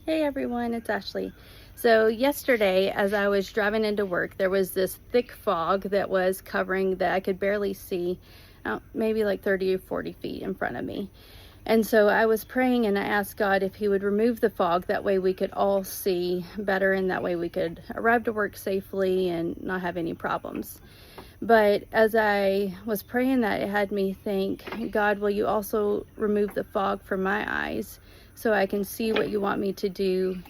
Hey everyone, it's Ashley. So yesterday, as I was driving into work, there was this thick fog that was covering that I could barely see, maybe like 30 or 40 feet in front of me. And so I was praying and I asked God if he would remove the fog. That way we could all see better and that way we could arrive to work safely and not have any problems. But as I was praying that, it had me think, God, will you also remove the fog from my eyes so I can see what you want me to do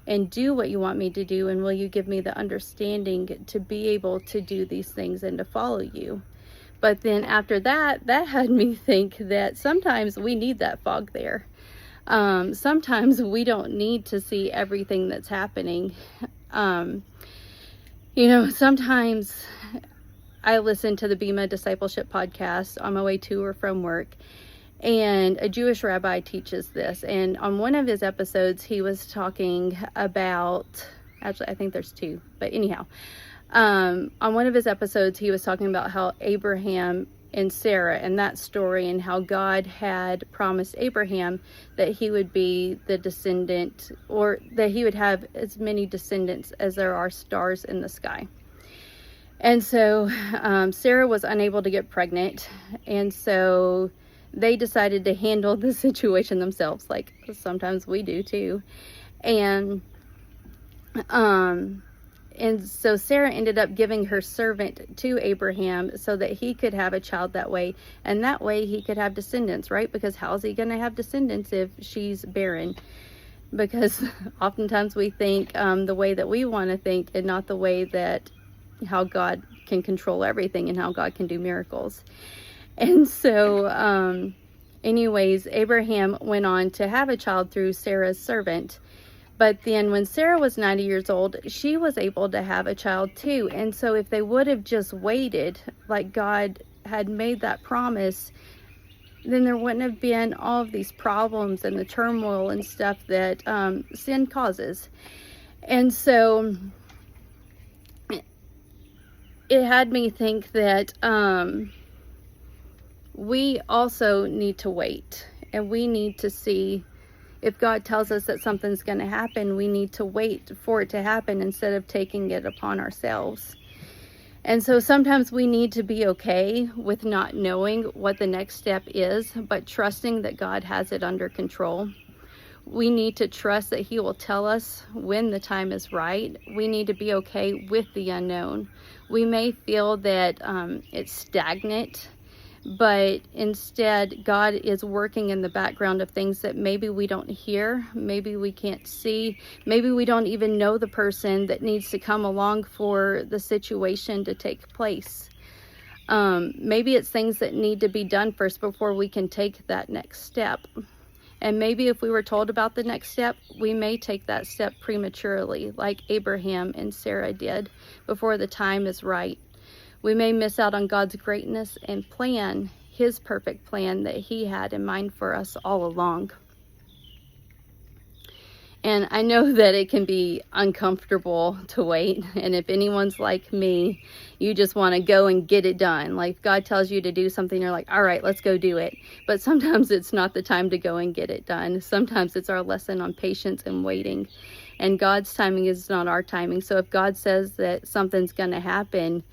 and do what you want me to do? And will you give me the understanding to be able to do these things and to follow you? But then after that, that had me think that sometimes we need that fog there. Sometimes we don't need to see everything that's happening. Sometimes I listened to the Bema Discipleship podcast on my way to or from work, and a Jewish rabbi teaches this. And on one of his episodes, he was talking about, actually, I think there's two, but anyhow, on one of his episodes, he was talking about how Abraham and Sarah and that story, and how God had promised Abraham that he would be the descendant, or that he would have as many descendants as there are stars in the sky. And so Sarah was unable to get pregnant, and so they decided to handle the situation themselves, like sometimes we do too. And so Sarah ended up giving her servant to Abraham so that he could have a child that way, and that way he could have descendants, right? Because how's he going to have descendants if she's barren? Because oftentimes we think the way that we want to think, and not the way that how God can control everything and how God can do miracles. And so anyways, Abraham went on to have a child through Sarah's servant. But then when Sarah was 90 years old, she was able to have a child too. And so if they would have just waited, like God had made that promise, then there wouldn't have been all of these problems and the turmoil and stuff that sin causes. And so it had me think that we also need to wait, and we need to see if God tells us that something's going to happen. We need to wait for it to happen instead of taking it upon ourselves. And so sometimes we need to be okay with not knowing what the next step is, but trusting that God has it under control. We need to trust that he will tell us when the time is right. We need to be okay with the unknown. We may feel that it's stagnant, but instead God is working in the background of things that maybe we don't hear, maybe we can't see, maybe we don't even know the person that needs to come along for the situation to take place. Maybe it's things that need to be done first before we can take that next step. And maybe if we were told about the next step, we may take that step prematurely, like Abraham and Sarah did, before the time is right. We may miss out on God's greatness and plan, his perfect plan that he had in mind for us all along. And I know that it can be uncomfortable to wait. And if anyone's like me, you just want to go and get it done. Like, if God tells you to do something, you're like, all right, let's go do it. But sometimes it's not the time to go and get it done. Sometimes it's our lesson on patience and waiting. And God's timing is not our timing. So if God says that something's going to happen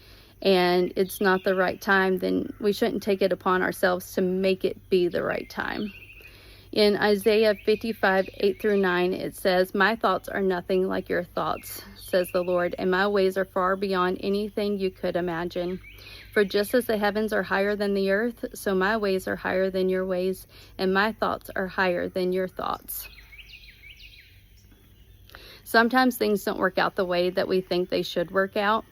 and it's not the right time, then we shouldn't take it upon ourselves to make it be the right time. In Isaiah 55, 8-9, it says, "My thoughts are nothing like your thoughts, says the Lord, and my ways are far beyond anything you could imagine. For just as the heavens are higher than the earth, so my ways are higher than your ways, and my thoughts are higher than your thoughts." Sometimes things don't work out the way that we think they should work out,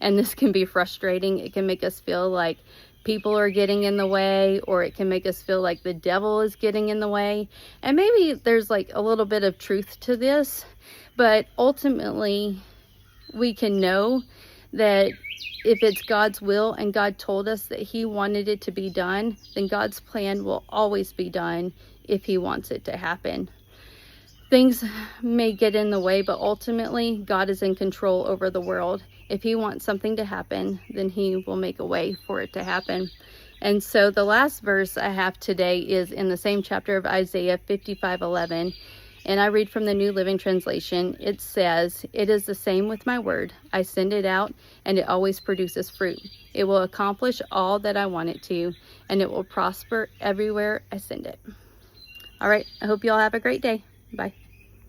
and this can be frustrating. It can make us feel like people are getting in the way, or it can make us feel like the devil is getting in the way. And maybe there's like a little bit of truth to this, but ultimately we can know that if it's God's will and God told us that he wanted it to be done, then God's plan will always be done if he wants it to happen. Things may get in the way, but ultimately God is in control over the world. If he wants something to happen, then he will make a way for it to happen. And so the last verse I have today is in the same chapter of Isaiah 55:11. And I read from the New Living Translation. It says, "It is the same with my word. I send it out, and it always produces fruit. It will accomplish all that I want it to, and it will prosper everywhere I send it." All right, I hope you all have a great day. Bye.